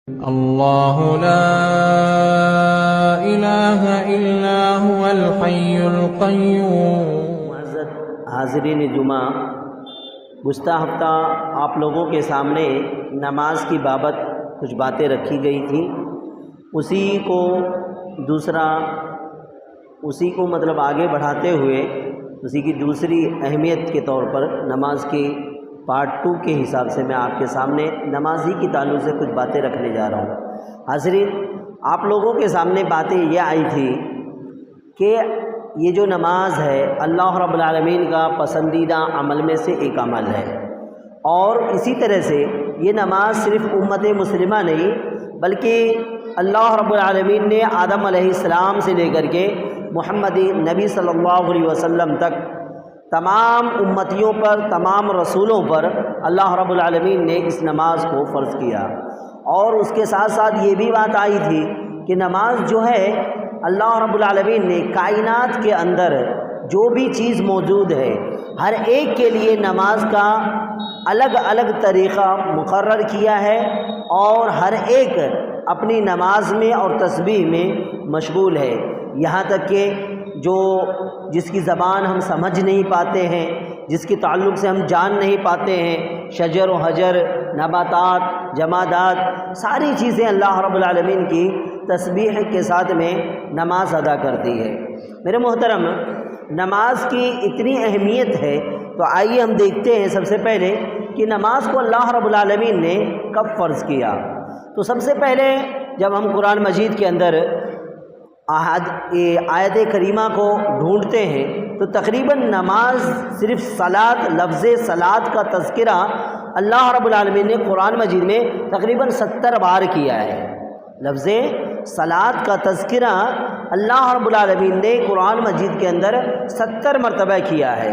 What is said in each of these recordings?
اللہ لا الہ الا هو الحی القیوم۔ معزز حاضرین جمعہ، گزشتہ ہفتہ آپ لوگوں کے سامنے نماز کی بابت کچھ باتیں رکھی گئی تھیں، اسی کو مطلب آگے بڑھاتے ہوئے اسی کی دوسری اہمیت کے طور پر نماز کی پارٹ 2 کے حساب سے میں آپ کے سامنے نمازی کی تعلق سے کچھ باتیں رکھنے جا رہا ہوں۔ حاضرین، آپ لوگوں کے سامنے باتیں یہ آئی تھی کہ یہ جو نماز ہے اللہ رب العالمین کا پسندیدہ عمل میں سے ایک عمل ہے، اور اسی طرح سے یہ نماز صرف امت مسلمہ نہیں بلکہ اللہ رب العالمین نے آدم علیہ السلام سے لے کر کے محمد نبی صلی اللہ علیہ وسلم تک تمام امتیوں پر، تمام رسولوں پر اللہ رب العالمین نے اس نماز کو فرض کیا۔ اور اس کے ساتھ ساتھ یہ بھی بات آئی تھی کہ نماز جو ہے اللہ رب العالمین نے کائنات کے اندر جو بھی چیز موجود ہے ہر ایک کے لیے نماز کا الگ الگ طریقہ مقرر کیا ہے، اور ہر ایک اپنی نماز میں اور تسبیح میں مشغول ہے، یہاں تک کہ جس کی زبان ہم سمجھ نہیں پاتے ہیں، جس کے تعلق سے ہم جان نہیں پاتے ہیں، شجر و حجر، نباتات، جمادات، ساری چیزیں اللہ رب العالمین کی تسبیح کے ساتھ میں نماز ادا کرتی ہے۔ میرے محترم، نماز کی اتنی اہمیت ہے تو آئیے ہم دیکھتے ہیں سب سے پہلے کہ نماز کو اللہ رب العالمین نے کب فرض کیا۔ تو سب سے پہلے جب ہم قرآن مجید کے اندر آیت کریمہ کو ڈھونڈتے ہیں تو تقریباً نماز صرف صلاۃ، لفظ صلاۃ کا تذکرہ اللہ رب العالمین نے قرآن مجید میں تقریباً 70 بار کیا ہے۔ لفظ صلاۃ کا تذکرہ اللہ رب العالمین نے قرآن مجید کے اندر 70 مرتبہ کیا ہے،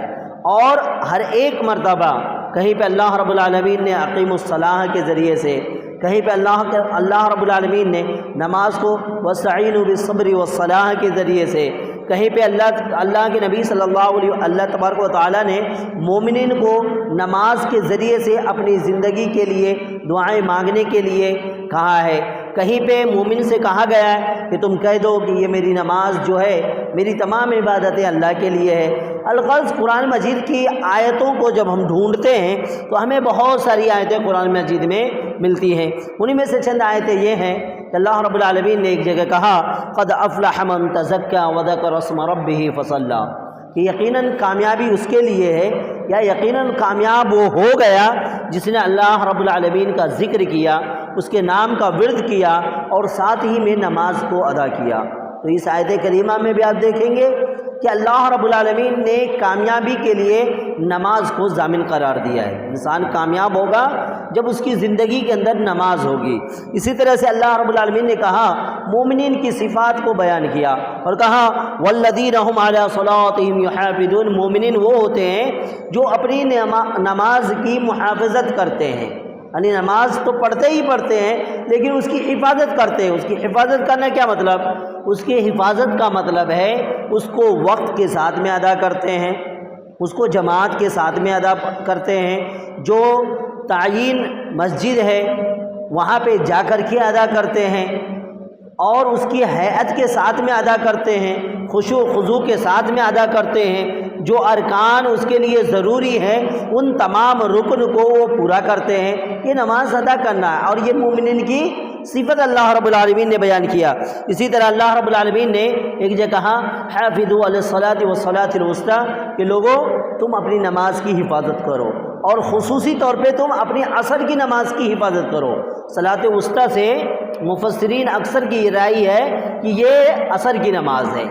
اور ہر ایک مرتبہ کہیں پہ اللہ رب العالمین نے اقیم الصلاۃ کے ذریعے سے، کہیں پہ اللہ رب العالمین نے نماز کو وَاسْتَعِينُوا بِالصَّبْرِ وَالصَّلَاةِ کے ذریعے سے، کہیں پہ اللہ کے نبی صلی اللہ تبارک و تعالیٰ نے مومنین کو نماز کے ذریعے سے اپنی زندگی کے لیے دعائیں مانگنے کے لیے کہا ہے، کہیں پہ مومن سے کہا گیا ہے کہ تم کہہ دو کہ یہ میری نماز جو ہے، میری تمام عبادتیں اللہ کے لیے ہے۔ الغرض قرآن مجید کی آیتوں کو جب ہم ڈھونڈتے ہیں تو ہمیں بہت ساری آیتیں قرآن مجید میں ملتی ہیں، انہی میں سے چند آیتیں یہ ہیں کہ اللہ رب العالمین نے ایک جگہ کہا قد افلح من تزکا وذکر اسم ربہ فصلی، کہ یقیناً کامیابی اس کے لیے ہے، یا یقیناً کامیاب وہ ہو گیا جس نے اللہ رب العالمین کا ذکر کیا، اس کے نام کا ورد کیا، اور ساتھ ہی میں نماز کو ادا کیا۔ تو اس آیت کریمہ میں بھی آپ دیکھیں گے کہ اللہ رب العالمین نے کامیابی کے لیے نماز کو ضامن قرار دیا ہے۔ انسان کامیاب ہوگا جب اس کی زندگی کے اندر نماز ہوگی۔ اسی طرح سے اللہ رب العالمین نے کہا، مومنین کی صفات کو بیان کیا اور کہا والذین هم علی صلاتهم یحافظون، مومنین وہ ہوتے ہیں جو اپنی نماز کی محافظت کرتے ہیں، یعنی نماز تو پڑھتے ہی پڑھتے ہیں لیکن اس کی حفاظت کرتے ہیں۔ اس کی حفاظت کرنا کیا مطلب؟ اس کی حفاظت کا مطلب ہے اس کو وقت کے ساتھ میں ادا کرتے ہیں، اس کو جماعت کے ساتھ میں ادا کرتے ہیں، جو تعیین مسجد ہے وہاں پہ جا کر کے ادا کرتے ہیں، اور اس کی ہیئت کے ساتھ میں ادا کرتے ہیں، خشوع و خضوع کے ساتھ میں ادا کرتے ہیں، جو ارکان اس کے لیے ضروری ہے ان تمام رکن کو وہ پورا کرتے ہیں۔ یہ نماز ادا کرنا ہے، اور یہ مومنین کی صفت اللہ رب العالمین نے بیان کیا۔ اسی طرح اللہ رب العالمین نے ایک جگہ کہا حافظوا علی الصلاۃ والصلاۃ الوسطیٰ، کہ لوگوں تم اپنی نماز کی حفاظت کرو، اور خصوصی طور پہ تم اپنی عصر کی نماز کی حفاظت کرو۔ صلاۃ وسطیٰ سے مفسرین اکثر کی یہ رائے ہے کہ یہ عصر کی نماز ہے،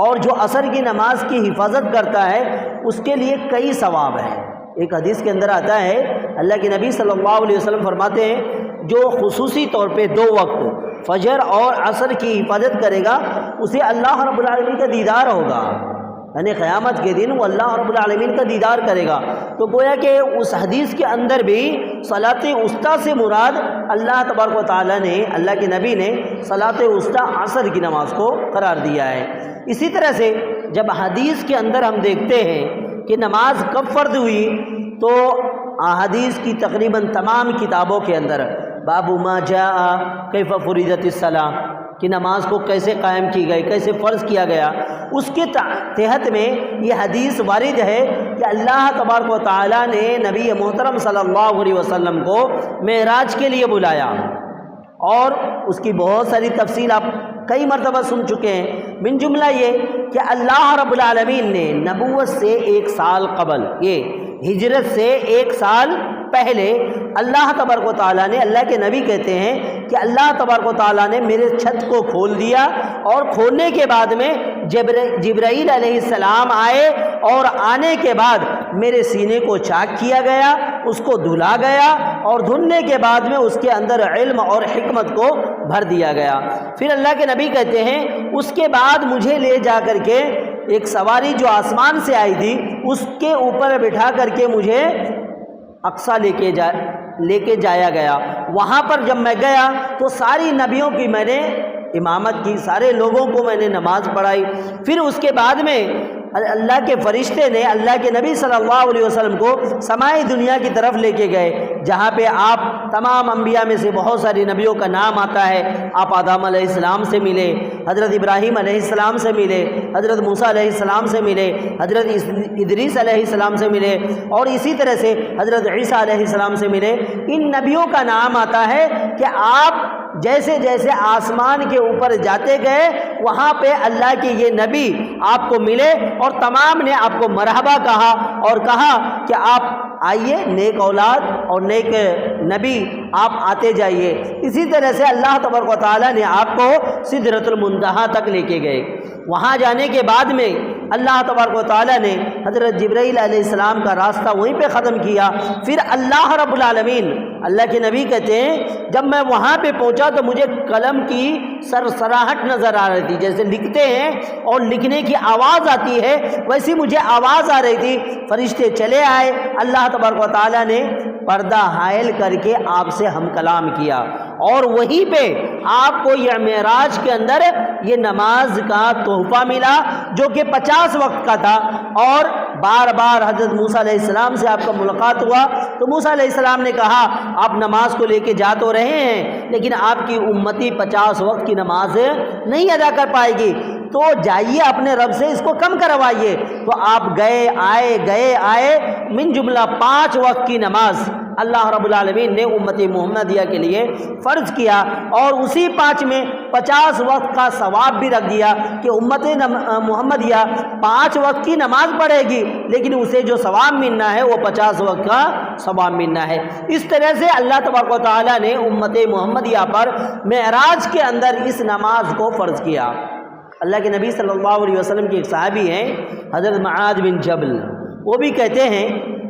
اور جو عصر کی نماز کی حفاظت کرتا ہے اس کے لیے کئی ثواب ہیں۔ ایک حدیث کے اندر آتا ہے اللہ کے نبی صلی اللہ علیہ وسلم فرماتے ہیں جو خصوصی طور پہ 2 وقت فجر اور عصر کی حفاظت کرے گا اسے اللہ رب العالمین کا دیدار ہوگا، یعنی قیامت کے دن وہ اللہ رب العالمین کا دیدار کرے گا۔ تو گویا کہ اس حدیث کے اندر بھی صلاۃ وسطیٰ سے مراد اللہ تبارک و تعالیٰ نے، اللہ کے نبی نے صلاۃ وسطیٰ عصر کی نماز کو قرار دیا ہے۔ اسی طرح سے جب حدیث کے اندر ہم دیکھتے ہیں کہ نماز کب فرض ہوئی، تو احادیث کی تقریباً تمام کتابوں کے اندر باب ما جاء کیف فرضت الصلاۃ، کہ نماز کو کیسے قائم کی گئی، کیسے فرض کیا گیا، اس کے تحت میں یہ حدیث وارد ہے کہ اللہ تبارک و تعالیٰ نے نبی محترم صلی اللہ علیہ وسلم کو معراج کے لیے بلایا، اور اس کی بہت ساری تفصیل آپ کئی مرتبہ سن چکے ہیں۔ من جملہ یہ کہ اللہ رب العالمین نے نبوت سے 1 سال قبل، یہ ہجرت سے 1 سال پہلے، اللہ تبارک و تعالیٰ نے، اللہ کے نبی کہتے ہیں کہ اللہ تبارک و تعالیٰ نے میرے چھت کو کھول دیا، اور کھولنے کے بعد میں جبرائیل علیہ السلام آئے، اور آنے کے بعد میرے سینے کو چاک کیا گیا، اس کو دھلا گیا، اور دھلنے کے بعد میں اس کے اندر علم اور حکمت کو بھر دیا گیا۔ پھر اللہ کے نبی کہتے ہیں اس کے بعد مجھے لے جا کر کے ایک سواری جو آسمان سے آئی تھی اس کے اوپر بٹھا کر کے مجھے اقصیٰ لے کے جایا گیا۔ وہاں پر جب میں گیا تو ساری نبیوں کی میں نے امامت کی، سارے لوگوں کو میں نے نماز پڑھائی۔ پھر اس کے بعد میں اللہ کے فرشتے نے اللہ کے نبی صلی اللہ علیہ وسلم کو سمائی دنیا کی طرف لے کے گئے، جہاں پہ آپ تمام انبیاء میں سے بہت ساری نبیوں کا نام آتا ہے۔ آپ آدم علیہ السلام سے ملے، حضرت ابراہیم علیہ السلام سے ملے، حضرت موسیٰ علیہ السلام سے ملے، حضرت ادریس علیہ السلام سے ملے، اور اسی طرح سے حضرت عیسیٰ علیہ السلام سے ملے۔ ان نبیوں کا نام آتا ہے کہ آپ جیسے جیسے آسمان کے اوپر جاتے گئے وہاں پہ اللہ کے یہ نبی آپ کو ملے، اور تمام نے آپ کو مرحبا کہا، اور کہا کہ آپ آئیے، نیک اولاد اور نیک نبی، آپ آتے جائیے۔ اسی طرح سے اللہ تبارک و تعالیٰ نے آپ کو سدرۃ المنتہا تک لے کے گئے۔ وہاں جانے کے بعد میں اللہ تبارک و تعالیٰ نے حضرت جبرائیل علیہ السلام کا راستہ وہیں پہ ختم کیا۔ پھر اللہ رب العالمین، اللہ کے نبی کہتے ہیں جب میں وہاں پہ پہنچا تو مجھے قلم کی سرسراہٹ نظر آ رہی تھی، جیسے لکھتے ہیں اور لکھنے کی آواز آتی ہے ویسی مجھے آواز آ رہی تھی۔ فرشتے چلے آئے، اللہ تبارک و تعالیٰ نے پردہ حائل کر کے آپ سے ہم کلام کیا، اور وہیں پہ آپ کو یہ معراج کے اندر یہ نماز کا تحفہ ملا جو کہ 50 وقت کا تھا۔ اور بار بار حضرت موسیٰ علیہ السلام سے آپ کا ملاقات ہوا تو موسیٰ علیہ السلام نے کہا آپ نماز کو لے کے جا تو رہے ہیں لیکن آپ کی امتی 50 وقت کی نماز نہیں ادا کر پائے گی، تو جائیے اپنے رب سے اس کو کم کروائیے۔ تو آپ گئے آئے، من جملہ 5 وقت کی نماز اللہ رب العالمین نے امت محمدیہ کے لیے فرض کیا، اور اسی 5 میں 50 وقت کا ثواب بھی رکھ دیا کہ امت محمدیہ 5 وقت کی نماز پڑھے گی لیکن اسے جو ثواب ملنا ہے وہ 50 وقت کا ثواب ملنا ہے۔ اس طرح سے اللہ تبارک و تعالیٰ نے امت محمدیہ پر معراج کے اندر اس نماز کو فرض کیا۔ اللہ کے نبی صلی اللہ علیہ وسلم کے ایک صحابی ہیں حضرت معاذ بن جبل، وہ بھی کہتے ہیں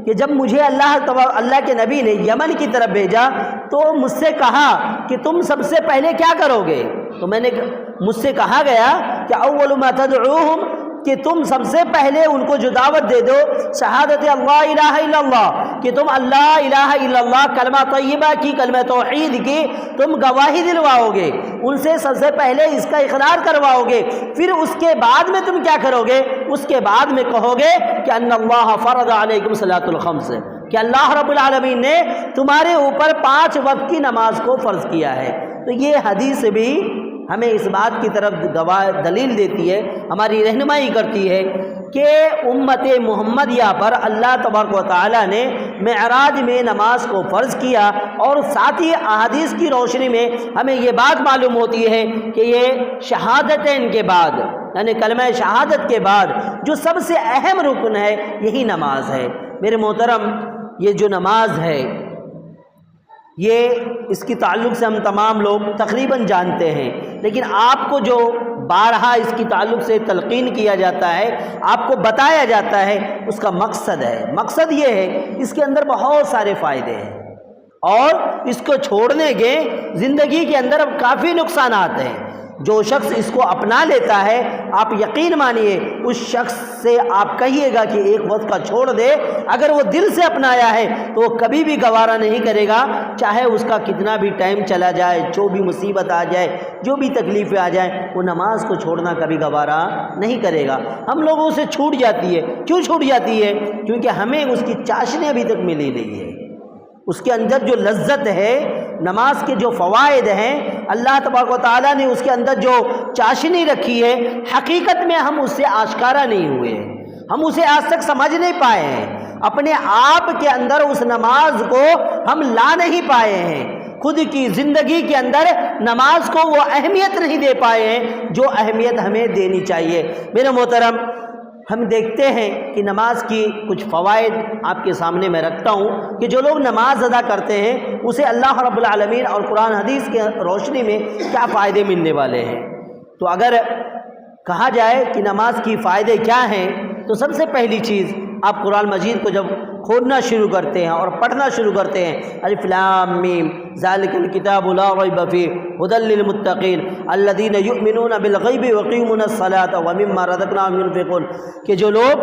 کہ جب مجھے اللہ کے نبی نے یمن کی طرف بھیجا تو مجھ سے کہا کہ تم سب سے پہلے کیا کرو گے؟ تو مجھ سے کہا گیا کہ اول ما تدعوہم، کہ تم سب سے پہلے ان کو جو دعوت دے دو شہادت اللہ الہ الا اللہ، کہ تم اللہ الہ الا اللہ کلمہ طیبہ کی، کلمہ توحید کی تم گواہی دلواؤ گے، ان سے سب سے پہلے اس کا اقرار کرواؤ گے۔ پھر اس کے بعد میں تم کیا کرو گے؟ اس کے بعد میں کہو گے کہ ان اللہ فرض علیکم صلاۃ الخمس، کہ اللہ رب العالمین نے تمہارے اوپر 5 وقت کی نماز کو فرض کیا ہے۔ تو یہ حدیث بھی ہمیں اس بات کی طرف دلیل دیتی ہے، ہماری رہنمائی کرتی ہے کہ امت محمدیہ پر اللہ تبارک و تعالیٰ نے معراج میں نماز کو فرض کیا، اور ساتھ ہی احادیث کی روشنی میں ہمیں یہ بات معلوم ہوتی ہے کہ یہ شہادتین کے بعد، یعنی کلمہ شہادت کے بعد جو سب سے اہم رکن ہے یہی نماز ہے۔ میرے محترم، یہ جو نماز ہے یہ اس کی تعلق سے ہم تمام لوگ تقریباً جانتے ہیں، لیکن آپ کو جو بارہا اس کی تعلق سے تلقین کیا جاتا ہے، آپ کو بتایا جاتا ہے، اس کا مقصد یہ ہے اس کے اندر بہت سارے فائدے ہیں، اور اس کو چھوڑنے کے زندگی کے اندر کافی نقصانات ہیں۔ جو شخص اس کو اپنا لیتا ہے، آپ یقین مانیے اس شخص سے آپ کہیے گا کہ ایک وقت کا چھوڑ دے، اگر وہ دل سے اپنایا ہے تو وہ کبھی بھی گوارا نہیں کرے گا، چاہے اس کا کتنا بھی ٹائم چلا جائے، جو بھی مصیبت آ جائے، جو بھی تکلیفیں آ جائیں، وہ نماز کو چھوڑنا کبھی گوارا نہیں کرے گا۔ ہم لوگوں سے چھوٹ جاتی ہے، کیوں چھوٹ جاتی ہے؟ کیونکہ ہمیں اس کی چاشنی ابھی تک ملی نہیں ہے، اس کے اندر جو لذت ہے نماز کے جو فوائد ہیں اللہ تبارک و تعالیٰ نے اس کے اندر جو چاشنی رکھی ہے، حقیقت میں ہم اس سے آشکارا نہیں ہوئے ہیں، ہم اسے آج تک سمجھ نہیں پائے ہیں، اپنے آپ کے اندر اس نماز کو ہم لا نہیں پائے ہیں، خود کی زندگی کے اندر نماز کو وہ اہمیت نہیں دے پائے ہیں جو اہمیت ہمیں دینی چاہیے۔ میرے محترم، ہم دیکھتے ہیں کہ نماز کی کچھ فوائد آپ کے سامنے میں رکھتا ہوں کہ جو لوگ نماز ادا کرتے ہیں اسے اللہ رب العالمین اور قرآن حدیث کی روشنی میں کیا فائدے ملنے والے ہیں۔ تو اگر کہا جائے کہ نماز کی فائدے کیا ہیں تو سب سے پہلی چیز، آپ قرآن مجید کو جب کھولنا شروع کرتے ہیں اور پڑھنا شروع کرتے ہیں، الف لام میم ذالک الکتاب لا ریب فیہ ھدی للمتقین الذین یؤمنون بالغیب ویقیمون الصلاۃ ومما رزقناہم ینفقون، کہ جو لوگ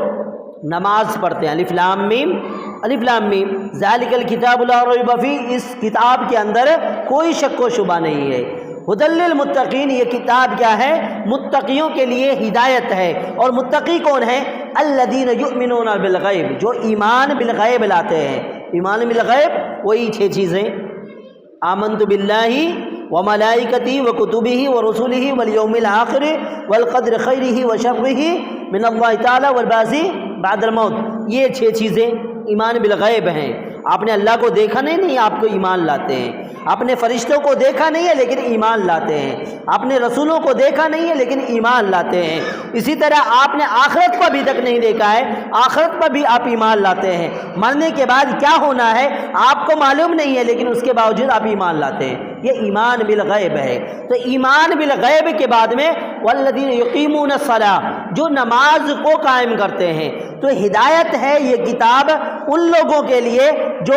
نماز پڑھتے ہیں، الف لام میم ذالک الکتاب لا ریب فیہ، اس کتاب کے اندر کوئی شک و شبہ نہیں ہے، ھدی للمتقین، یہ کتاب کیا ہے؟ متقیوں کے لیے ہدایت ہے۔ اور متقی کون ہے؟ الذین یؤمنون بالغیب، جو ایمان بالغیب لاتے ہیں۔ ایمان بالغیب وہی 6 چیزیں، آمنت باللہ وملائکتہ وکتبہ ورسلہ والیوم الآخر والقدر خیرہ وشرہ من اللہ تعالی والبعث بعد الموت، یہ 6 چیزیں ایمان بالغیب ہیں۔ آپ نے اللہ کو دیکھا نہیں آپ کو ایمان لاتے ہیں، آپ نے فرشتوں کو دیکھا نہیں ہے لیکن ایمان لاتے ہیں، آپ نے رسولوں کو دیکھا نہیں ہے لیکن ایمان لاتے ہیں، اسی طرح آپ نے آخرت کو ابھی تک نہیں دیکھا ہے، آخرت پر بھی آپ ایمان لاتے ہیں، مرنے کے بعد کیا ہونا ہے آپ کو معلوم نہیں ہے لیکن اس کے باوجود آپ ایمان لاتے ہیں، یہ ایمان بالغیب ہے۔ تو ایمان بالغیب کے بعد میں والذین یقیمون الصلاۃ، جو نماز کو قائم کرتے ہیں، تو ہدایت ہے یہ کتاب ان لوگوں کے لیے جو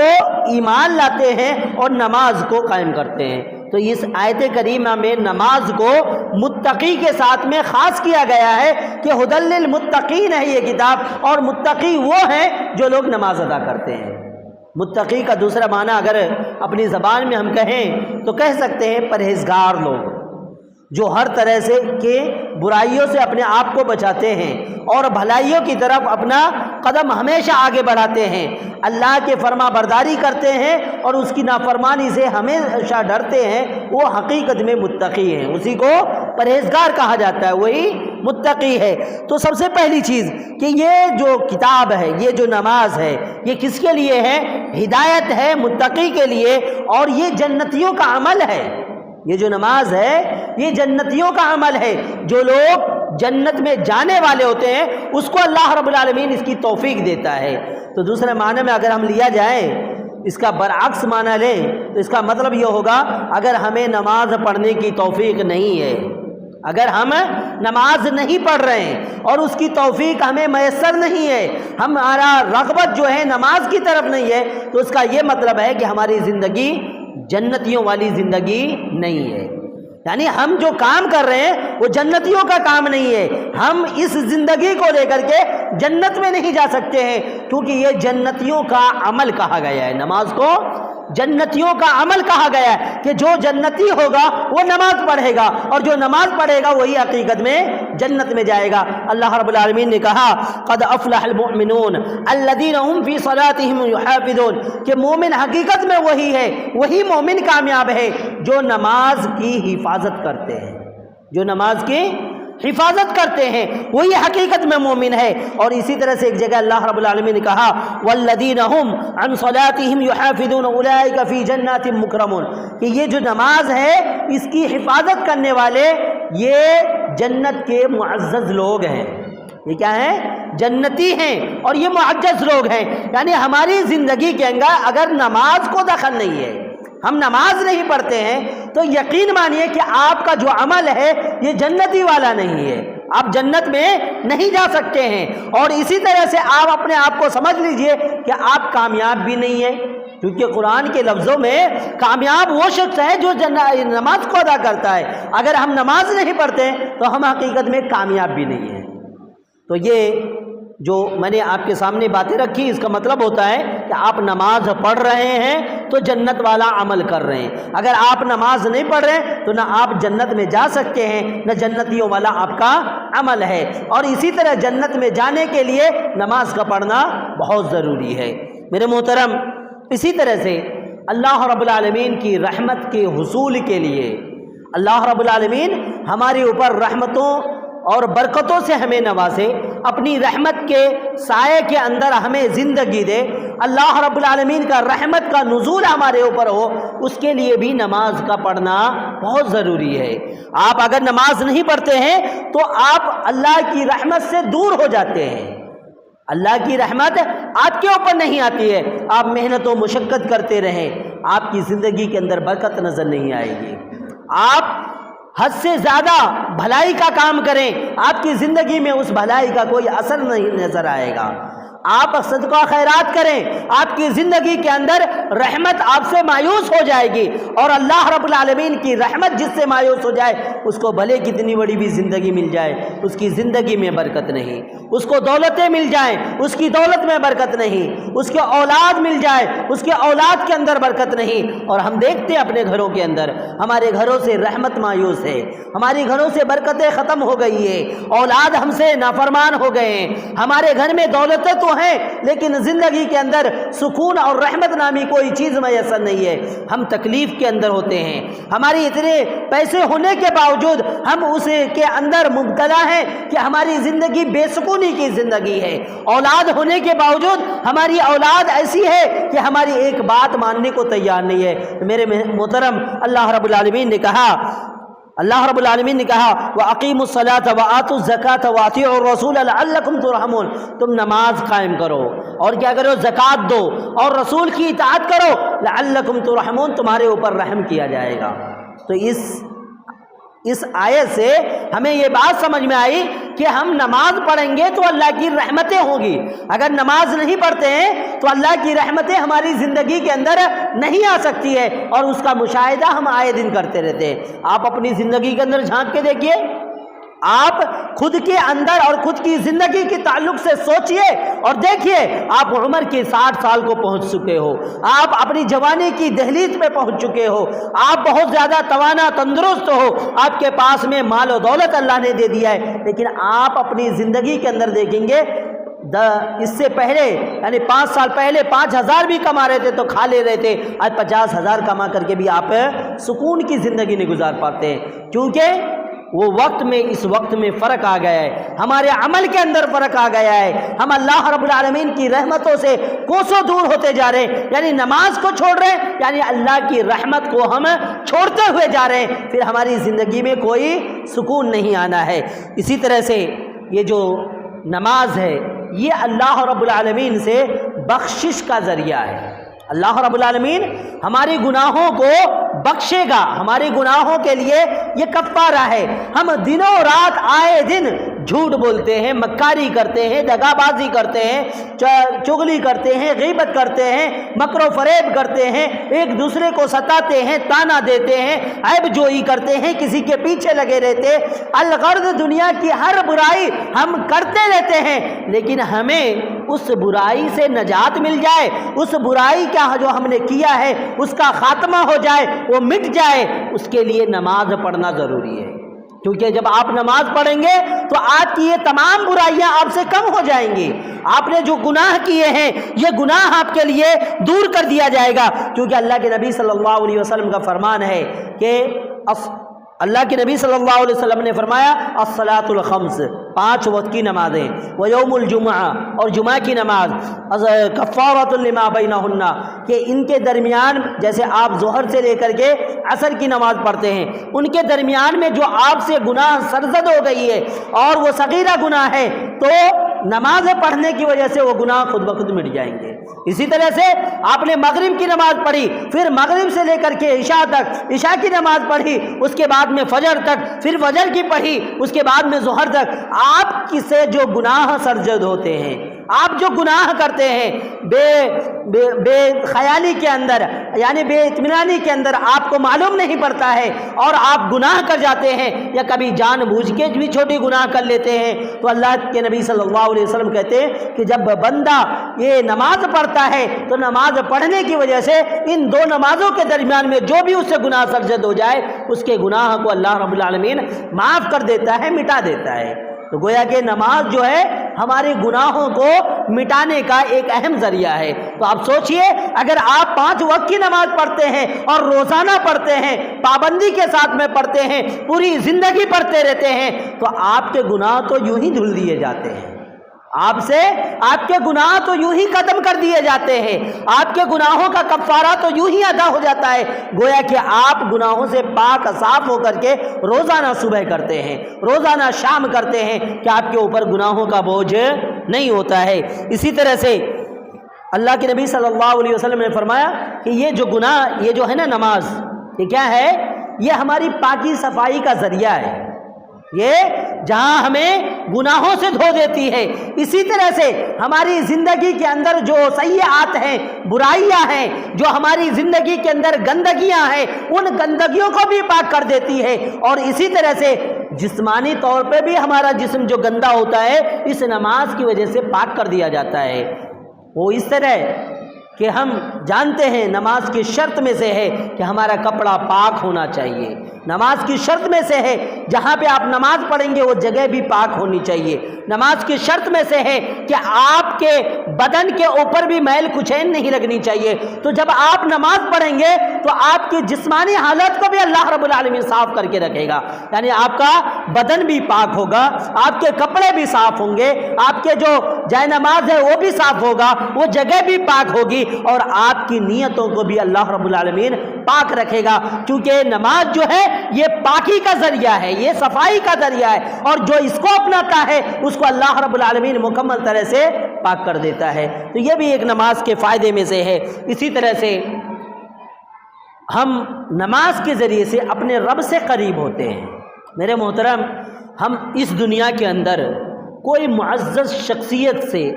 ایمان لاتے ہیں اور نماز کو قائم کرتے ہیں۔ تو اس آیت کریمہ میں نماز کو متقی کے ساتھ میں خاص کیا گیا ہے کہ ھدی للمتقین ہے یہ کتاب، اور متقی وہ ہیں جو لوگ نماز ادا کرتے ہیں۔ متقی کا دوسرا معنی اگر اپنی زبان میں ہم کہیں تو کہہ سکتے ہیں پرہیزگار لوگ، جو ہر طرح سے کے برائیوں سے اپنے آپ کو بچاتے ہیں اور بھلائیوں کی طرف اپنا قدم ہمیشہ آگے بڑھاتے ہیں، اللہ کے فرما برداری کرتے ہیں اور اس کی نافرمانی سے ہمیشہ ڈرتے ہیں، وہ حقیقت میں متقی ہیں، اسی کو پرہیزگار کہا جاتا ہے، وہی متقی ہے۔ تو سب سے پہلی چیز کہ یہ جو کتاب ہے، یہ جو نماز ہے، یہ کس کے لیے ہے؟ ہدایت ہے متقی کے لیے، اور یہ جنتیوں کا عمل ہے۔ یہ جو نماز ہے یہ جنتیوں کا عمل ہے، جو لوگ جنت میں جانے والے ہوتے ہیں اس کو اللہ رب العالمین اس کی توفیق دیتا ہے۔ تو دوسرے معنی میں اگر ہم لیا جائے، اس کا برعکس معنی لیں تو اس کا مطلب یہ ہوگا اگر ہمیں نماز پڑھنے کی توفیق نہیں ہے، اگر ہم نماز نہیں پڑھ رہے ہیں اور اس کی توفیق ہمیں میسر نہیں ہے، ہمارا رغبت جو ہے نماز کی طرف نہیں ہے، تو اس کا یہ مطلب ہے کہ ہماری زندگی جنتیوں والی زندگی نہیں ہے، یعنی ہم جو کام کر رہے ہیں وہ جنتیوں کا کام نہیں ہے، ہم اس زندگی کو لے کر کے جنت میں نہیں جا سکتے ہیں، کیونکہ یہ جنتیوں کا عمل کہا گیا ہے، نماز کو جنتیوں کا عمل کہا گیا ہے کہ جو جنتی ہوگا وہ نماز پڑھے گا، اور جو نماز پڑھے گا وہی حقیقت میں جنت میں جائے گا۔ اللہ رب العالمین نے کہا قد افلح المؤمنون الذین هم فی صلاتهم یحافظون، کہ مومن حقیقت میں وہی ہے، وہی مومن کامیاب ہے جو نماز کی حفاظت کرتے ہیں، جو نماز کی حفاظت کرتے ہیں وہی حقیقت میں مومن ہے۔ اور اسی طرح سے ایک جگہ اللہ رب العالمین نے کہا والذین هم عن صلاتهم یحافظون اولئک فی جنات مکرمون، کہ یہ جو نماز ہے اس کی حفاظت کرنے والے یہ جنت کے معزز لوگ ہیں، یہ کیا ہیں؟ جنتی ہیں، اور یہ معزز لوگ ہیں، یعنی ہماری زندگی کے اندر اگر نماز کو دخل نہیں ہے، ہم نماز نہیں پڑھتے ہیں، تو یقین مانیے کہ آپ کا جو عمل ہے یہ جنتی والا نہیں ہے، آپ جنت میں نہیں جا سکتے ہیں۔ اور اسی طرح سے آپ اپنے آپ کو سمجھ لیجئے کہ آپ کامیاب بھی نہیں ہیں، کیونکہ قرآن کے لفظوں میں کامیاب وہ شخص ہے جو نماز کو ادا کرتا ہے، اگر ہم نماز نہیں پڑھتے تو ہم حقیقت میں کامیاب بھی نہیں ہیں۔ تو یہ جو میں نے آپ کے سامنے باتیں رکھی، اس کا مطلب ہوتا ہے کہ آپ نماز پڑھ رہے ہیں تو جنت والا عمل کر رہے ہیں، اگر آپ نماز نہیں پڑھ رہے ہیں تو نہ آپ جنت میں جا سکتے ہیں، نہ جنتیوں والا آپ کا عمل ہے۔ اور اسی طرح جنت میں جانے کے لیے نماز کا پڑھنا بہت ضروری ہے۔ میرے محترم، اسی طرح سے اللہ رب العالمین کی رحمت کے حصول کے لیے اللہ رب العالمین ہمارے اوپر رحمتوں اور برکتوں سے ہمیں نوازے، اپنی رحمت کے سائے کے اندر ہمیں زندگی دے، اللہ رب العالمین کا رحمت کا نزول ہمارے اوپر ہو، اس کے لیے بھی نماز کا پڑھنا بہت ضروری ہے۔ آپ اگر نماز نہیں پڑھتے ہیں تو آپ اللہ کی رحمت سے دور ہو جاتے ہیں، اللہ کی رحمت آپ کے اوپر نہیں آتی ہے۔ آپ محنت و مشقت کرتے رہیں، آپ کی زندگی کے اندر برکت نظر نہیں آئے گی۔ آپ حد سے زیادہ بھلائی کا کام کریں، آپ کی زندگی میں اس بھلائی کا کوئی اثر نہیں نظر آئے گا۔ آپ صدقہ خیرات کریں، آپ کی زندگی کے اندر رحمت آپ سے مایوس ہو جائے گی، اور اللہ رب العالمین کی رحمت جس سے مایوس ہو جائے اس کو بھلے کتنی بڑی بھی زندگی مل جائے، اس کی زندگی میں برکت نہیں۔ اس کو دولتیں مل جائیں، اس کی دولت میں برکت نہیں۔ اس کے اولاد مل جائے، اس کے اولاد کے اندر برکت نہیں۔ اور ہم دیکھتے ہیں اپنے گھروں کے اندر ہمارے گھروں سے رحمت مایوس ہے، ہمارے گھروں سے برکتیں ختم ہو گئی ہے، اولاد ہم سے نافرمان ہو گئے ہیں، ہمارے گھر میں دولتیں تو ہیں لیکن زندگی کے اندر سکون اور رحمت نامی کوئی چیز میسر نہیں ہے۔ ہم تکلیف کے اندر ہوتے ہیں، ہماری اتنے پیسے ہونے کے باوجود ہم اس کے اندر مبتلا ہیں کہ ہماری زندگی بے سکونی کی زندگی ہے۔ اولاد ہونے کے باوجود ہماری اولاد ایسی ہے کہ ہماری ایک بات ماننے کو تیار نہیں ہے۔ میرے محترم، اللہ رب العالمین نے کہا وَأَقِيمُوا الصَّلَاةَ وَآتُوا الزَّكَاةَ وَأَطِيعُوا الرَّسُولَ لَعَلَّكُمْ تُرْحَمُونَ، تم نماز قائم کرو اور کیا کرو؟ زکوٰۃ دو اور رسول کی اطاعت کرو، لَعَلَّكُمْ تُرْحَمُونَ، تمہارے اوپر رحم کیا جائے گا۔ تو اس آیت سے ہمیں یہ بات سمجھ میں آئی کہ ہم نماز پڑھیں گے تو اللہ کی رحمتیں ہوں گی، اگر نماز نہیں پڑھتے ہیں تو اللہ کی رحمتیں ہماری زندگی کے اندر نہیں آ سکتی ہے، اور اس کا مشاہدہ ہم آئے دن کرتے رہتے ہیں۔ آپ اپنی زندگی کے اندر جھانک کے دیکھیے، آپ خود کے اندر اور خود کی زندگی کے تعلق سے سوچئے اور دیکھیے، آپ عمر کے 60 سال کو پہنچ چکے ہو، آپ اپنی جوانی کی دہلیز پہ پہنچ چکے ہو، آپ بہت زیادہ توانا تندرست ہو، آپ کے پاس میں مال و دولت اللہ نے دے دیا ہے، لیکن آپ اپنی زندگی کے اندر دیکھیں گے اس سے پہلے یعنی 5 سال پہلے 5,000 بھی کما رہے تھے تو کھا لے رہے تھے، آج 50,000 کما کر کے بھی آپ سکون کی زندگی نہیں گزار پاتے ہیں، کیونکہ وہ وقت میں اس وقت میں فرق آ گیا ہے، ہمارے عمل کے اندر فرق آ گیا ہے، ہم اللہ رب العالمین کی رحمتوں سے کوسوں دور ہوتے جا رہے ہیں، یعنی نماز کو چھوڑ رہے ہیں، یعنی اللہ کی رحمت کو ہم چھوڑتے ہوئے جا رہے ہیں، پھر ہماری زندگی میں کوئی سکون نہیں آنا ہے۔ اسی طرح سے یہ جو نماز ہے یہ اللہ رب العالمین سے بخشش کا ذریعہ ہے۔ اللہ رب العالمین ہمارے گناہوں کو بخشے گا، ہمارے گناہوں کے لیے یہ کفارہ ہے۔ ہم دنوں رات آئے دن جھوٹ بولتے ہیں، مکاری کرتے ہیں، دغا بازی کرتے ہیں، چغلی کرتے ہیں، غیبت کرتے ہیں، مکر و فریب کرتے ہیں، ایک دوسرے کو ستاتے ہیں، تانا دیتے ہیں، عیب جوئی کرتے ہیں، کسی کے پیچھے لگے رہتے ہیں، الغرض دنیا کی ہر برائی ہم کرتے رہتے ہیں، لیکن ہمیں اس برائی سے نجات مل جائے، اس برائی کا جو ہم نے کیا ہے اس کا خاتمہ ہو جائے، وہ مٹ جائے، اس کے لیے نماز پڑھنا ضروری ہے، کیونکہ جب آپ نماز پڑھیں گے تو آپ کی یہ تمام برائیاں آپ سے کم ہو جائیں گی، آپ نے جو گناہ کیے ہیں یہ گناہ آپ کے لیے دور کر دیا جائے گا، کیونکہ اللہ کے نبی صلی اللہ علیہ وسلم کا فرمان ہے کہ اللہ کے نبی صلی اللہ علیہ وسلم نے فرمایا الصلاۃ الخمس، 5 وقت کی نمازیں، ویوم الجمعہ، اور جمعہ کی نماز، کفارۃ لما بینہن، کہ ان کے درمیان جیسے آپ ظہر سے لے کر کے عصر کی نماز پڑھتے ہیں، ان کے درمیان میں جو آپ سے گناہ سرزد ہو گئی ہے اور وہ صغیرہ گناہ ہے تو نماز پڑھنے کی وجہ سے وہ گناہ خود بخود مٹ جائیں گے۔ اسی طرح سے آپ نے مغرب کی نماز پڑھی، پھر مغرب سے لے کر کے عشاء تک، عشاء کی نماز پڑھی، اس کے بعد میں فجر تک، پھر فجر کی پڑھی، اس کے بعد میں ظہر تک، آپ کی سے جو گناہ سرزد ہوتے ہیں، آپ جو گناہ کرتے ہیں بے خیالی کے اندر یعنی بے اطمینانی کے اندر آپ کو معلوم نہیں پڑتا ہے اور آپ گناہ کر جاتے ہیں یا کبھی جان بوجھ کے بھی چھوٹی گناہ کر لیتے ہیں، تو اللہ کے نبی صلی اللہ علیہ وسلم کہتے ہیں کہ جب بندہ یہ نماز پڑھتا ہے تو نماز پڑھنے کی وجہ سے ان 2 نمازوں کے درمیان میں جو بھی اس سے گناہ سرزد ہو جائے اس کے گناہ کو اللہ رب العالمین معاف کر دیتا ہے، مٹا دیتا ہے۔ تو گویا کہ نماز جو ہے ہمارے گناہوں کو مٹانے کا ایک اہم ذریعہ ہے۔ تو آپ سوچئے، اگر آپ 5 وقت کی نماز پڑھتے ہیں اور روزانہ پڑھتے ہیں، پابندی کے ساتھ میں پڑھتے ہیں، پوری زندگی پڑھتے رہتے ہیں، تو آپ کے گناہ تو یوں ہی دھل دیے جاتے ہیں، آپ کے گناہ تو یوں ہی ختم کر دیے جاتے ہیں، آپ کے گناہوں کا کفارہ تو یوں ہی ادا ہو جاتا ہے، گویا کہ آپ گناہوں سے پاک صاف ہو کر کے روزانہ صبح کرتے ہیں، روزانہ شام کرتے ہیں، کہ آپ کے اوپر گناہوں کا بوجھ نہیں ہوتا ہے۔ اسی طرح سے اللہ کے نبی صلی اللہ علیہ وسلم نے فرمایا کہ یہ جو گناہ، یہ جو ہے نا نماز، یہ کیا ہے؟ یہ ہماری پاکی صفائی کا ذریعہ ہے، یہ جہاں ہمیں گناہوں سے دھو دیتی ہے۔ اسی طرح سے ہماری زندگی کے اندر جو سیئات ہیں، برائیاں ہیں، جو ہماری زندگی کے اندر گندگیاں ہیں، ان گندگیوں کو بھی پاک کر دیتی ہے۔ اور اسی طرح سے جسمانی طور پہ بھی ہمارا جسم جو گندا ہوتا ہے، اس نماز کی وجہ سے پاک کر دیا جاتا ہے۔ وہ اس طرح کہ ہم جانتے ہیں نماز کی شرط میں سے ہے کہ ہمارا کپڑا پاک ہونا چاہیے، نماز کی شرط میں سے ہے جہاں پہ آپ نماز پڑھیں گے وہ جگہ بھی پاک ہونی چاہیے، نماز کی شرط میں سے ہے کہ آپ کے بدن کے اوپر بھی میل کچین نہیں لگنی چاہیے۔ تو جب آپ نماز پڑھیں گے تو آپ کی جسمانی حالت کو بھی اللہ رب العالمین صاف کر کے رکھے گا، یعنی آپ کا بدن بھی پاک ہوگا، آپ کے کپڑے بھی صاف ہوں گے، آپ کے جو جائے نماز ہے وہ بھی صاف ہوگا، وہ جگہ بھی پاک ہوگی، اور آپ کی نیتوں کو بھی اللہ رب العالمین پاک رکھے گا، کیونکہ نماز جو ہے یہ پاکی کا ذریعہ ہے، یہ صفائی کا ذریعہ ہے، اور جو اس کو اپناتا ہے اس کو اللہ رب العالمین مکمل طرح سے پاک کر دیتا ہے۔ تو یہ بھی ایک نماز کے فائدے میں سے ہے۔ اسی طرح سے ہم نماز کے ذریعے سے اپنے رب سے قریب ہوتے ہیں۔ میرے محترم، ہم اس دنیا کے اندر کوئی معزز شخصیت سے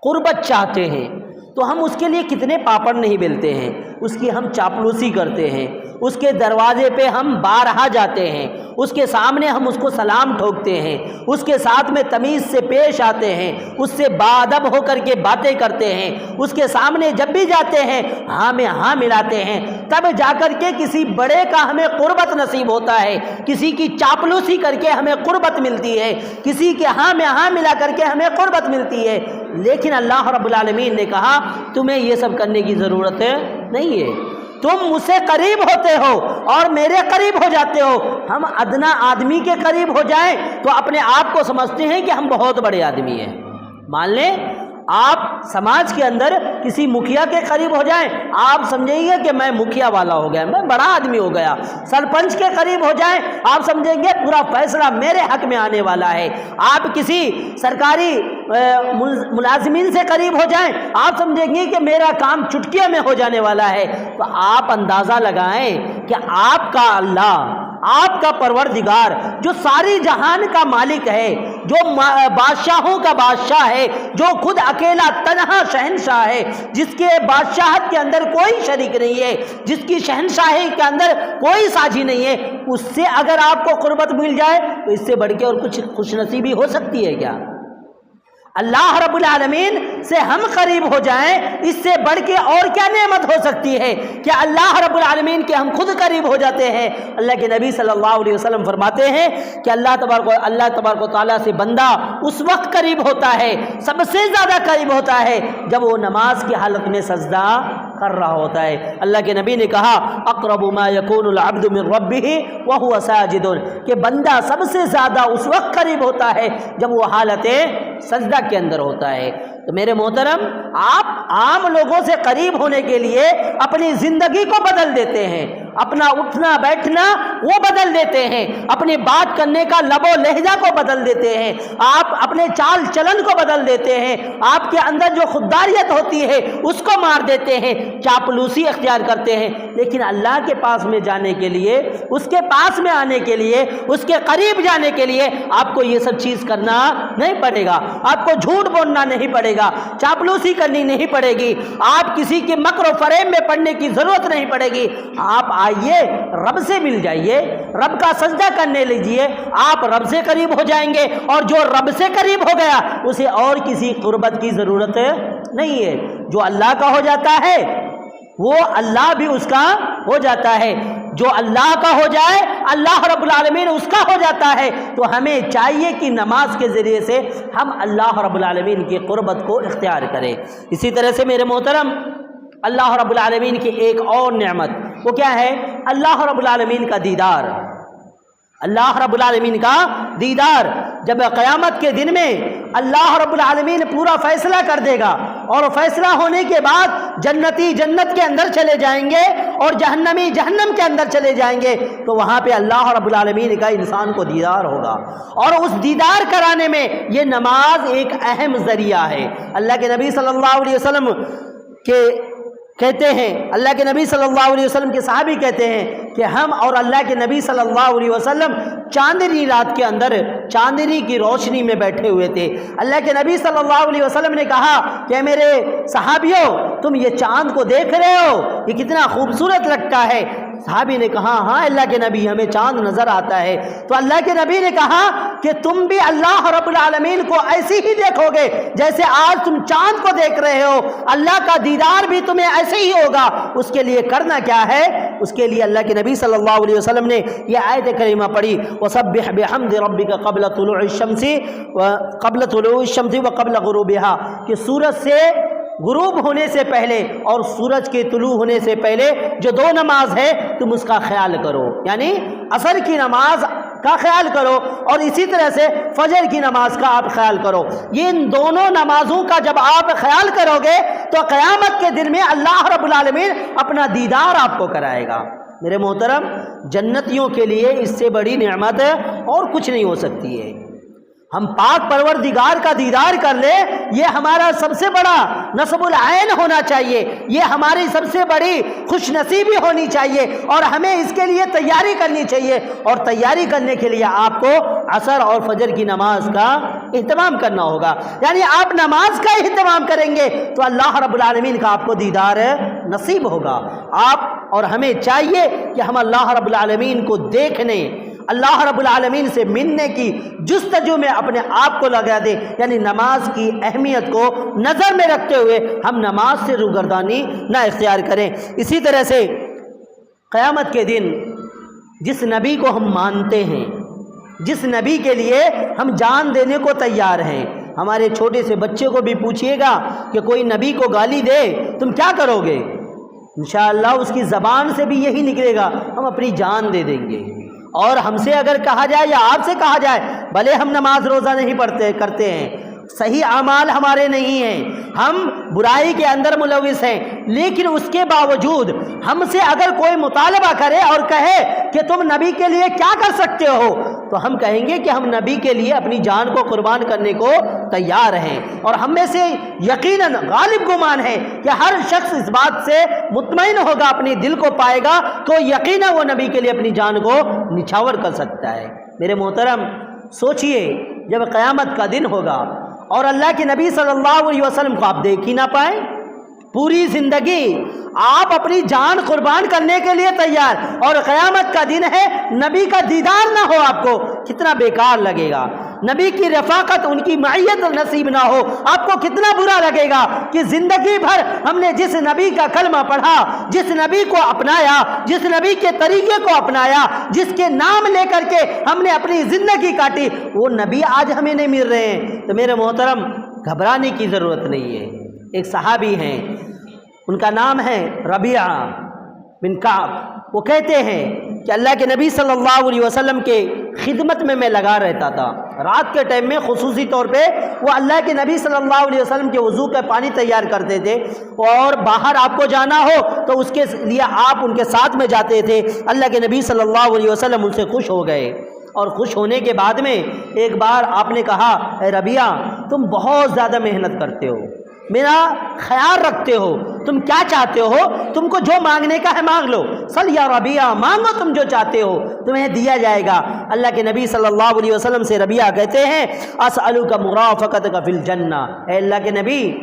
قربت چاہتے ہیں تو ہم اس کے لیے کتنے پاپڑ نہیں بیلتے ہیں، اس کی ہم چاپلوسی کرتے ہیں، اس کے دروازے پہ ہم بارہا جاتے ہیں، اس کے سامنے ہم اس کو سلام ٹھوکتے ہیں، اس کے ساتھ میں تمیز سے پیش آتے ہیں، اس سے باادب ہو کر کے باتیں کرتے ہیں، اس کے سامنے جب بھی جاتے ہیں ہاں میں ہاں ملاتے ہیں، تب جا کر کے کسی بڑے کا ہمیں قربت نصیب ہوتا ہے، کسی کی چاپلوسی کر کے ہمیں قربت ملتی ہے، کسی کے ہاں میں ہاں ملا کر کے ہمیں قربت ملتی ہے۔ لیکن اللہ رب العالمین نے کہا تمہیں یہ سب کرنے کی ضرورت نہیں ہے، تم مجھ سے قریب ہوتے ہو اور میرے قریب ہو جاتے ہو۔ ہم ادنا آدمی کے قریب ہو جائیں تو اپنے آپ کو سمجھتے ہیں کہ ہم بہت بڑے آدمی ہیں۔ مان لیں آپ سماج کے اندر کسی مکھیا کے قریب ہو جائیں، آپ سمجھیں گے کہ میں مکھیا والا ہو گیا، میں بڑا آدمی ہو گیا۔ سرپنچ کے قریب ہو جائیں، آپ سمجھیں گے پورا فیصلہ میرے حق میں آنے والا ہے۔ آپ کسی سرکاری ملازمین سے قریب ہو جائیں، آپ سمجھیں گے کہ میرا کام چٹکیوں میں ہو جانے والا ہے۔ تو آپ اندازہ لگائیں کہ آپ کا اللہ، آپ کا پروردگار جو ساری جہان کا مالک ہے، جو بادشاہوں کا بادشاہ ہے، جو خود اکیلا تنہا شہنشاہ ہے، جس کے بادشاہت کے اندر کوئی شریک نہیں ہے، جس کی شہنشاہی کے اندر کوئی ساجی نہیں ہے، اس سے اگر آپ کو قربت مل جائے تو اس سے بڑھ کے اور کچھ خوش نصیبی ہو سکتی ہے کیا؟ اللہ رب العالمین سے ہم قریب ہو جائیں، اس سے بڑھ کے اور کیا نعمت ہو سکتی ہے کہ اللہ رب العالمین کے ہم خود قریب ہو جاتے ہیں۔ اللہ کے نبی صلی اللہ علیہ وسلم فرماتے ہیں کہ اللہ تبارک و تعالیٰ سے بندہ اس وقت قریب ہوتا ہے، سب سے زیادہ قریب ہوتا ہے جب وہ نماز کی حالت میں سجدہ کر رہا ہوتا ہے۔ اللہ کے نبی نے کہا اقرب ما یکون العبد من ربہ وہو ساجد، کہ بندہ سب سے زیادہ اس وقت قریب ہوتا ہے جب وہ حالت سجدہ کے اندر ہوتا ہے۔ تو میرے محترم، آپ عام لوگوں سے قریب ہونے کے لیے اپنی زندگی کو بدل دیتے ہیں، اپنا اٹھنا بیٹھنا وہ بدل دیتے ہیں، اپنی بات کرنے کا لب و لہجہ کو بدل دیتے ہیں، آپ اپنے چال چلن کو بدل دیتے ہیں، آپ کے اندر جو خودداریت ہوتی ہے اس کو مار دیتے ہیں، چاپلوسی اختیار کرتے ہیں۔ لیکن اللہ کے پاس میں جانے کے لیے، اس کے پاس میں آنے کے لیے، اس کے قریب جانے کے لیے آپ کو یہ سب چیز کرنا نہیں پڑے گا، آپ کو جھوٹ بولنا نہیں پڑے گا، چاپلوسی کرنی نہیں پڑے گی، آپ کسی کے مکر و فریب میں پڑنے کی ضرورت نہیں پڑے گی۔ آپ آئیے رب سے مل جائیے، رب کا سجدہ کرنے لیجئے، آپ رب سے قریب ہو جائیں گے، اور جو رب سے قریب ہو گیا اسے اور کسی قربت کی ضرورت نہیں ہے۔ جو اللہ کا ہو جاتا ہے وہ اللہ بھی اس کا ہو جاتا ہے، جو اللہ کا ہو جائے اللہ رب العالمین اس کا ہو جاتا ہے۔ تو ہمیں چاہیے کہ نماز کے ذریعے سے ہم اللہ رب العالمین کی قربت کو اختیار کریں۔ اسی طرح سے میرے محترم، اللہ رب العالمین کی ایک اور نعمت وہ کیا ہے؟ اللہ رب العالمین کا دیدار۔ اللہ رب العالمین کا دیدار جب قیامت کے دن میں اللہ رب العالمین پورا فیصلہ کر دے گا، اور فیصلہ ہونے کے بعد جنتی جنت کے اندر چلے جائیں گے اور جہنمی جہنم کے اندر چلے جائیں گے، تو وہاں پہ اللہ رب العالمین کا انسان کو دیدار ہوگا، اور اس دیدار کرانے میں یہ نماز ایک اہم ذریعہ ہے۔ اللہ کے نبی صلی اللہ علیہ وسلم کہتے ہیں، اللہ کے نبی صلی اللہ علیہ وسلم کے صحابی کہتے ہیں کہ ہم اور اللہ کے نبی صلی اللہ علیہ وسلم چاندنی رات کے اندر چاندنی کی روشنی میں بیٹھے ہوئے تھے۔ اللہ کے نبی صلی اللہ علیہ وسلم نے کہا کہ میرے صحابیوں، تم یہ چاند کو دیکھ رہے ہو، یہ کتنا خوبصورت لگتا ہے۔ صحابی نے کہا ہاں اللہ کے نبی، ہمیں چاند نظر آتا ہے۔ تو اللہ کے نبی نے کہا کہ تم بھی اللہ رب العالمین کو ایسی ہی دیکھو گے جیسے آج تم چاند کو دیکھ رہے ہو، اللہ کا دیدار بھی تمہیں ایسے ہی ہوگا۔ اس کے لیے کرنا کیا ہے؟ اس کے لیے اللہ کے نبی صلی اللہ علیہ وسلم نے یہ آیت کریمہ پڑھی، وَسَبِّحْ بِحَمْدِ رَبِّكَ قَبْلَ طُلُوعِ الشَّمْسِ وَقَبْلَ غُرُوبِهَا، کہ سورج سے غروب ہونے سے پہلے اور سورج کے طلوع ہونے سے پہلے جو دو نماز ہے تم اس کا خیال کرو، یعنی عصر کی نماز کا خیال کرو، اور اسی طرح سے فجر کی نماز کا آپ خیال کرو۔ یہ ان دونوں نمازوں کا جب آپ خیال کرو گے تو قیامت کے دن میں اللہ رب العالمین اپنا دیدار آپ کو کرائے گا۔ میرے محترم، جنتیوں کے لیے اس سے بڑی نعمت اور کچھ نہیں ہو سکتی ہے۔ ہم پاک پروردگار کا دیدار کر لیں، یہ ہمارا سب سے بڑا نصب العین ہونا چاہیے، یہ ہماری سب سے بڑی خوش نصیبی ہونی چاہیے، اور ہمیں اس کے لیے تیاری کرنی چاہیے، اور تیاری کرنے کے لیے آپ کو عصر اور فجر کی نماز کا اہتمام کرنا ہوگا۔ یعنی آپ نماز کا اہتمام کریں گے تو اللہ رب العالمین کا آپ کو دیدار نصیب ہوگا۔ آپ اور ہمیں چاہیے کہ ہم اللہ رب العالمین کو دیکھنے، اللہ رب العالمین سے ملنے کی جستجو میں اپنے آپ کو لگا دیں، یعنی نماز کی اہمیت کو نظر میں رکھتے ہوئے ہم نماز سے روگردانی نہ اختیار کریں۔ اسی طرح سے قیامت کے دن جس نبی کو ہم مانتے ہیں، جس نبی کے لیے ہم جان دینے کو تیار ہیں، ہمارے چھوٹے سے بچے کو بھی پوچھئے گا کہ کوئی نبی کو گالی دے تم کیا کرو گے، انشاءاللہ اس کی زبان سے بھی یہی نکلے گا، ہم اپنی جان دے دیں گے۔ اور ہم سے اگر کہا جائے یا آپ سے کہا جائے بھلے ہم نماز روزہ نہیں کرتے ہیں، صحیح اعمال ہمارے نہیں ہیں، ہم برائی کے اندر ملوث ہیں، لیکن اس کے باوجود ہم سے اگر کوئی مطالبہ کرے اور کہے کہ تم نبی کے لیے کیا کر سکتے ہو، تو ہم کہیں گے کہ ہم نبی کے لیے اپنی جان کو قربان کرنے کو تیار ہیں۔ اور ہم میں سے یقیناً غالب گمان ہے کہ ہر شخص اس بات سے مطمئن ہوگا، اپنے دل کو پائے گا تو یقیناً وہ نبی کے لیے اپنی جان کو نچھاور کر سکتا ہے۔ میرے محترم، سوچئے جب قیامت کا دن ہوگا اور اللہ کے نبی صلی اللہ علیہ وسلم کو آپ دیکھ ہی نہ پائیں، پوری زندگی آپ اپنی جان قربان کرنے کے لیے تیار، اور قیامت کا دن ہے نبی کا دیدار نہ ہو، آپ کو کتنا بیکار لگے گا۔ نبی کی رفاقت، ان کی معیت نصیب نہ ہو، آپ کو کتنا برا لگے گا کہ زندگی بھر ہم نے جس نبی کا کلمہ پڑھا، جس نبی کو اپنایا، جس نبی کے طریقے کو اپنایا، جس کے نام لے کر کے ہم نے اپنی زندگی کاٹی، وہ نبی آج ہمیں نہیں مل رہے ہیں۔ تو میرے محترم، گھبرانے کی ضرورت نہیں ہے۔ ایک صحابی ہیں، ان کا نام ہے ربیعہ بن کعب، وہ کہتے ہیں کہ اللہ کے نبی صلی اللہ علیہ وسلم کے خدمت میں لگا رہتا تھا۔ رات کے ٹائم میں خصوصی طور پہ وہ اللہ کے نبی صلی اللہ علیہ وسلم کے وضو کا پانی تیار کرتے تھے، اور باہر آپ کو جانا ہو تو اس کے لیے آپ ان کے ساتھ میں جاتے تھے۔ اللہ کے نبی صلی اللہ علیہ وسلم ان سے خوش ہو گئے، اور خوش ہونے کے بعد میں ایک بار آپ نے کہا، اے ربیعہ، تم بہت زیادہ محنت کرتے ہو، میرا خیال رکھتے ہو، تم کیا چاہتے ہو، تم کو جو مانگنے کا ہے مانگ لو، سل یا ربیعہ، مانگو تم جو چاہتے ہو تمہیں دیا جائے گا۔ اللہ کے نبی صلی اللہ علیہ وسلم سے ربیعہ کہتے ہیں، اسألک مرافقتک فی الجنہ، اے اللہ کے نبی،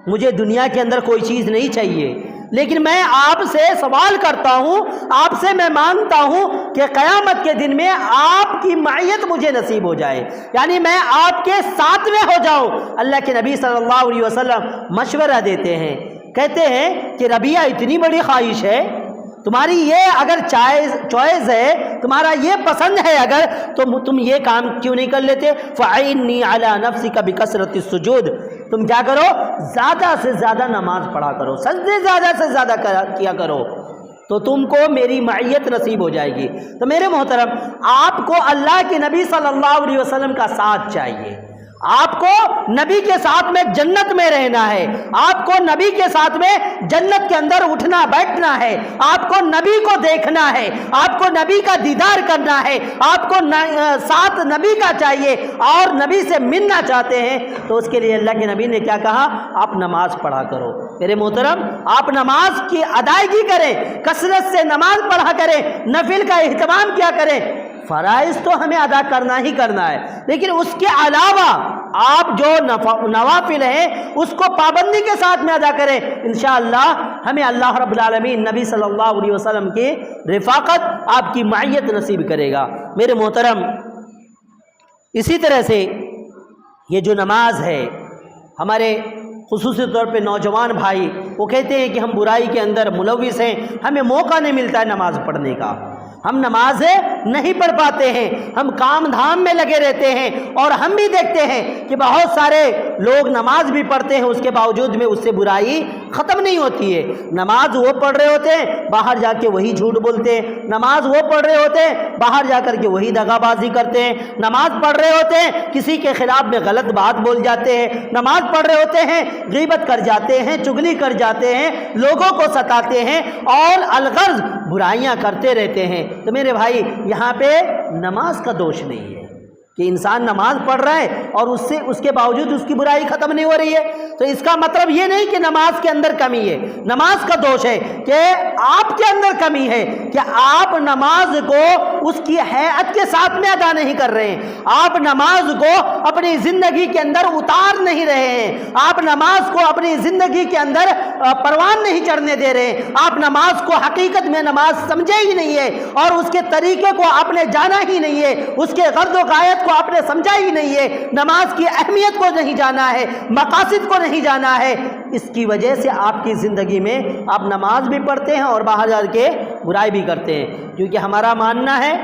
مجھے دنیا کے اندر کوئی چیز نہیں چاہیے، لیکن میں آپ سے سوال کرتا ہوں، آپ سے میں مانگتا ہوں کہ قیامت کے دن میں آپ کی معیت مجھے نصیب ہو جائے، یعنی میں آپ کے ساتھ میں ہو جاؤں۔ اللہ کے نبی صلی اللہ علیہ وسلم مشورہ دیتے ہیں، کہتے ہیں کہ ربیعہ اتنی بڑی خواہش ہے، تمہاری یہ اگر چوائس ہے، تمہارا یہ پسند ہے اگر، تو تم یہ کام کیوں نہیں کر لیتے؟ فَعِنِّي عَلَى نَفْسِكَ بِكَثْرَةِ السُّجُودِ، تم کیا کرو؟ زیادہ سے زیادہ نماز پڑھا کرو، سجدے زیادہ سے زیادہ کیا کرو، تو تم کو میری معیت نصیب ہو جائے گی۔ تو میرے محترم، آپ کو اللہ کے نبی صلی اللہ علیہ وسلم کا ساتھ چاہیے، آپ کو نبی کے ساتھ میں جنت میں رہنا ہے، آپ کو نبی کے ساتھ میں جنت کے اندر اٹھنا بیٹھنا ہے، آپ کو نبی کو دیکھنا ہے، آپ کو نبی کا دیدار کرنا ہے، آپ کو ساتھ نبی کا چاہیے اور نبی سے ملنا چاہتے ہیں، تو اس کے لیے اللہ کے نبی نے کیا کہا؟ آپ نماز پڑھا کرو۔ میرے محترم، آپ نماز کی ادائیگی کریں، کثرت سے نماز پڑھا کریں، نفل کا اہتمام کیا کریں۔ فرائض تو ہمیں ادا کرنا ہی کرنا ہے، لیکن اس کے علاوہ آپ جو نوافل ہیں اس کو پابندی کے ساتھ میں ادا کریں، انشاءاللہ ہمیں اللہ رب العالمین نبی صلی اللہ علیہ وسلم کی رفاقت، آپ کی معیت نصیب کرے گا۔ میرے محترم، اسی طرح سے یہ جو نماز ہے، ہمارے خصوصی طور پہ نوجوان بھائی وہ کہتے ہیں کہ ہم برائی کے اندر ملوث ہیں، ہمیں موقع نہیں ملتا ہے نماز پڑھنے کا، ہم نمازیں نہیں پڑھ پاتے ہیں، ہم کام دھام میں لگے رہتے ہیں، اور ہم بھی دیکھتے ہیں کہ بہت سارے لوگ نماز بھی پڑھتے ہیں، اس کے باوجود میں اس سے برائی ختم نہیں ہوتی ہے۔ نماز وہ پڑھ رہے ہوتے ہیں، باہر جا کے وہی جھوٹ بولتے ہیں، نماز وہ پڑھ رہے ہوتے ہیں، باہر جا کر کے وہی دغا بازی کرتے ہیں، نماز پڑھ رہے ہوتے ہیں، کسی کے خلاف میں غلط بات بول جاتے ہیں، نماز پڑھ رہے ہوتے ہیں، غیبت کر جاتے ہیں، چگلی کر جاتے ہیں، لوگوں کو ستاتے ہیں اور الغرض برائیاں کرتے رہتے ہیں۔ تو میرے بھائی، یہاں پہ نماز کا دوش نہیں ہے کہ انسان نماز پڑھ رہا ہے اور اس کے باوجود اس کی برائی ختم نہیں ہو رہی ہے، تو اس کا مطلب یہ نہیں کہ نماز کے اندر کمی ہے، نماز کا دوش ہے کہ آپ کے اندر کمی ہے کہ آپ نماز کو اس کی ہیئت کے ساتھ میں ادا نہیں کر رہے ہیں، آپ نماز کو اپنی زندگی کے اندر اتار نہیں رہے ہیں، آپ نماز کو اپنی زندگی کے اندر پروان نہیں چڑھنے دے رہے ہیں، آپ نماز کو حقیقت میں نماز سمجھے ہی نہیں ہے اور اس کے طریقے کو آپ نے جانا ہی نہیں ہے، اس کے غرض و غایت کو آپ نے سمجھا ہی نہیں ہے، نماز کی اہمیت کو نہیں جانا ہے، مقاصد کو نہیں جانا ہے، اس کی وجہ سے آپ کی زندگی میں آپ نماز بھی پڑھتے ہیں اور باہر جا کے برائی بھی کرتے ہیں۔ کیونکہ ہمارا ماننا ہے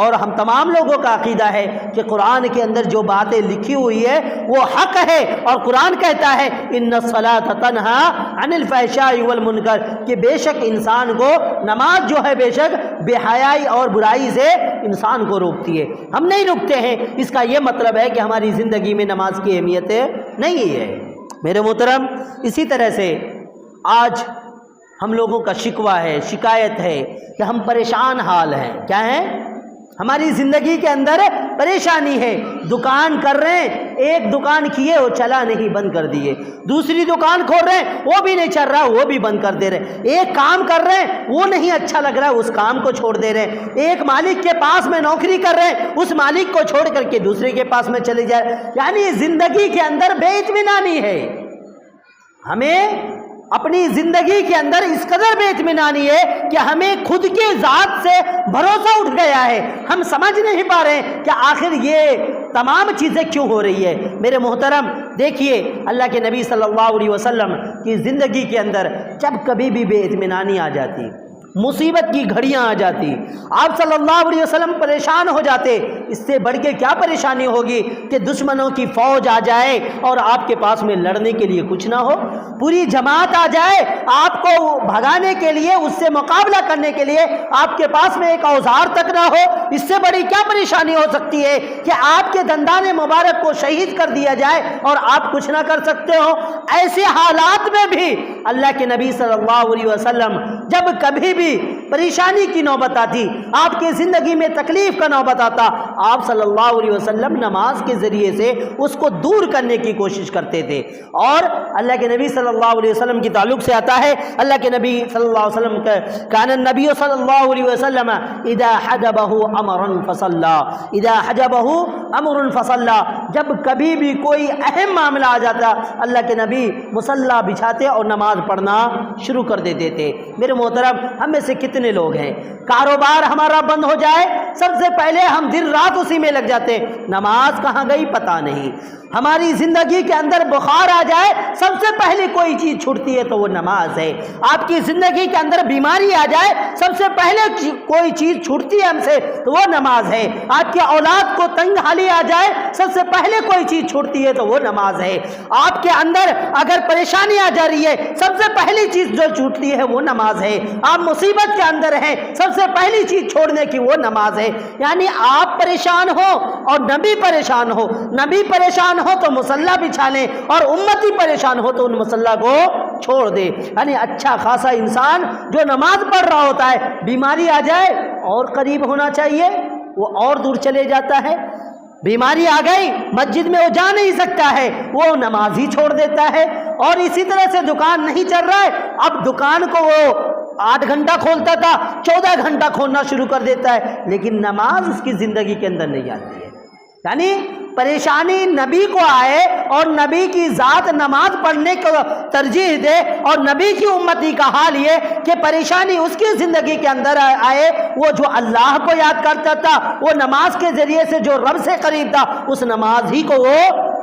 اور ہم تمام لوگوں کا عقیدہ ہے کہ قرآن کے اندر جو باتیں لکھی ہوئی ہے وہ حق ہے، اور قرآن کہتا ہے ان الصلاۃ تنہی عن الفحشاء والمنکر، کہ بے شک انسان کو نماز جو ہے بے شک بے حیائی اور برائی سے انسان کو روکتی ہے۔ ہم نہیں رکتے ہیں، اس کا یہ مطلب ہے کہ ہماری زندگی میں نماز کی اہمیت نہیں ہے۔ میرے محترم، اسی طرح سے آج ہم لوگوں کا شکوہ ہے، شکایت ہے کہ ہم پریشان حال ہیں۔ کیا ہیں؟ ہماری زندگی کے اندر پریشانی ہے، دکان کر رہے ہیں، ایک دکان کیے وہ چلا نہیں، بند کر دیے، دوسری دکان کھول رہے ہیں وہ بھی نہیں چل رہا، وہ بھی بند کر دے رہے، ایک کام کر رہے ہیں وہ نہیں اچھا لگ رہا، اس کام کو چھوڑ دے رہے، ایک مالک کے پاس میں نوکری کر رہے ہیں، اس مالک کو چھوڑ کر کے دوسرے کے پاس میں چلے جائے، یعنی زندگی کے اندر بے اطمینانی ہے۔ ہمیں اپنی زندگی کے اندر اس قدر بے اطمینانی ہے کہ ہمیں خود کی ذات سے بھروسہ اٹھ گیا ہے، ہم سمجھ نہیں پا رہے ہیں کہ آخر یہ تمام چیزیں کیوں ہو رہی ہے۔ میرے محترم، دیکھیے اللہ کے نبی صلی اللہ علیہ وسلم کی زندگی کے اندر جب کبھی بھی بے اطمینانی آ جاتی، مصیبت کی گھڑیاں آ جاتی، آپ صلی اللہ علیہ وسلم پریشان ہو جاتے۔ اس سے بڑھ کے کیا پریشانی ہوگی کہ دشمنوں کی فوج آ جائے اور آپ کے پاس میں لڑنے کے لیے کچھ نہ ہو، پوری جماعت آ جائے آپ کو بھگانے کے لیے، اس سے مقابلہ کرنے کے لیے آپ کے پاس میں ایک اوزار تک نہ ہو۔ اس سے بڑی کیا پریشانی ہو سکتی ہے کہ آپ کے دندان مبارک کو شہید کر دیا جائے اور آپ کچھ نہ کر سکتے ہو۔ ایسے حالات میں بھی اللہ کے نبی صلی اللہ علیہ وسلم جب کبھی بھی پریشانی کی نوبت آتی، آپ کی زندگی میں تکلیف کا نوبت آتا، آپ صلی اللہ علیہ وسلم نماز کے ذریعے سے اس کو دور کرنے کی کوشش کرتے تھے۔ اور اللہ کے نبی صلی اللہ علیہ وسلم کی تعلق سے آتا ہے، اللہ کے نبی صلی اللہ علیہ وسلم کا کان النبی صلی اللہ علیہ وسلم اذا حجبہ امرا فصلى، اذا حجبہ امر فصلى، جب کبھی بھی کوئی اہم معاملہ آ جاتا اللہ کے نبی مصلی بچھاتے اور نماز پڑھنا شروع کر دیتے تھے۔ میرے محترم، ہم میں سے کتنے لوگ ہیں کاروبار ہمارا بند ہو جائے سب سے پہلے ہم دن رات اسی میں لگ جاتے ہیں، نماز کہاں گئی پتہ نہیں، ہماری زندگی کے اندر بخار آ جائے سب سے پہلے کوئی چیز چھوٹتی ہے تو وہ نماز ہے. آپ کی زندگی کے اندر بیماری آ جائے سب سے پہلے کوئی چیز چھوٹتی ہے ہم سے تو وہ نماز ہے. آپ کی اولاد کو تنگ حالی آ جائے سب سے پہلے کوئی چیز چھوٹتی ہے تو وہ نماز ہے. آپ کے اندر اگر پریشانی آ جا رہی ہے سب سے پہلی چیز جو چھوٹتی ہے وہ نماز ہے. آپ مصیبت کے اندر ہیں سب سے پہلی چیز چھوڑنے کی وہ نماز ہے. یعنی آپ پریشان ہو اور نبی پریشان ہو، نبی پریشان ہو تو مصلی بچھا لیں اور امتی پریشان ہو تو ان مصلی کو چھوڑ دے. یعنی اچھا خاصا انسان جو نماز پڑھ رہا ہوتا ہے بیماری آ جائے اور قریب ہونا چاہیے، وہ اور دور چلے جاتا ہے. بیماری آ گئی مسجد میں وہ جا نہیں سکتا ہے، وہ نماز ہی چھوڑ دیتا ہے. اور اسی طرح سے دکان نہیں چل رہا ہے، اب دکان کو وہ 8 گھنٹہ کھولتا تھا 14 گھنٹہ کھولنا شروع کر دیتا ہے، لیکن نماز اس کی زندگی کے اندر نہیں آتی ہے. یعنی پریشانی نبی کو آئے اور نبی کی ذات نماز پڑھنے کو ترجیح دے، اور نبی کی امتی کا حال یہ کہ پریشانی اس کی زندگی کے اندر آئے، وہ جو اللہ کو یاد کرتا تھا، وہ نماز کے ذریعے سے جو رب سے قریب تھا، اس نماز ہی کو وہ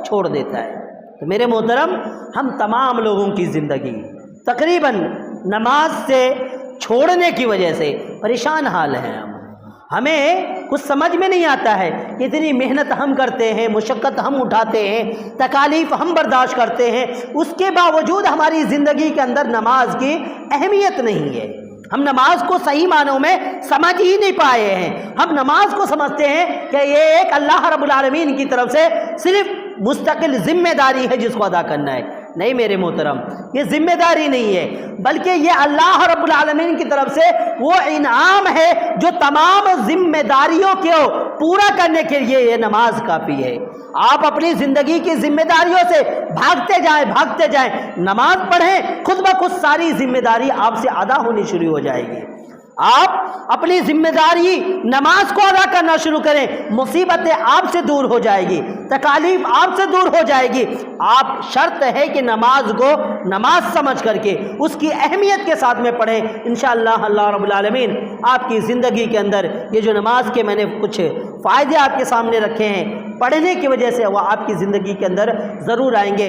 چھوڑ دیتا ہے. تو میرے محترم، ہم تمام لوگوں کی زندگی تقریباً نماز سے چھوڑنے کی وجہ سے پریشان حال ہیں. ہمیں کچھ سمجھ میں نہیں آتا ہے کہ اتنی محنت ہم کرتے ہیں، مشقت ہم اٹھاتے ہیں، تکالیف ہم برداشت کرتے ہیں، اس کے باوجود ہماری زندگی کے اندر نماز کی اہمیت نہیں ہے. ہم نماز کو صحیح معنوں میں سمجھ ہی نہیں پائے ہیں. ہم نماز کو سمجھتے ہیں کہ یہ ایک اللہ رب العالمین کی طرف سے صرف مستقل ذمہ داری ہے جس کو ادا کرنا ہے. نہیں میرے محترم، یہ ذمہ داری نہیں ہے، بلکہ یہ اللہ رب العالمین کی طرف سے وہ انعام ہے جو تمام ذمہ داریوں کو پورا کرنے کے لیے یہ نماز کافی ہے. آپ اپنی زندگی کی ذمہ داریوں سے بھاگتے جائیں، نماز پڑھیں، خود بخود ساری ذمہ داری آپ سے ادا ہونی شروع ہو جائے گی. آپ اپنی ذمہ داری نماز کو ادا کرنا شروع کریں، مصیبتیں آپ سے دور ہو جائے گی، تکالیف آپ سے دور ہو جائے گی. آپ شرط ہے کہ نماز کو نماز سمجھ کر کے اس کی اہمیت کے ساتھ میں پڑھیں. انشاءاللہ اللہ رب العالمین آپ کی زندگی کے اندر یہ جو نماز کے میں نے کچھ فائدے آپ کے سامنے رکھے ہیں، پڑھنے کی وجہ سے وہ آپ کی زندگی کے اندر ضرور آئیں گے.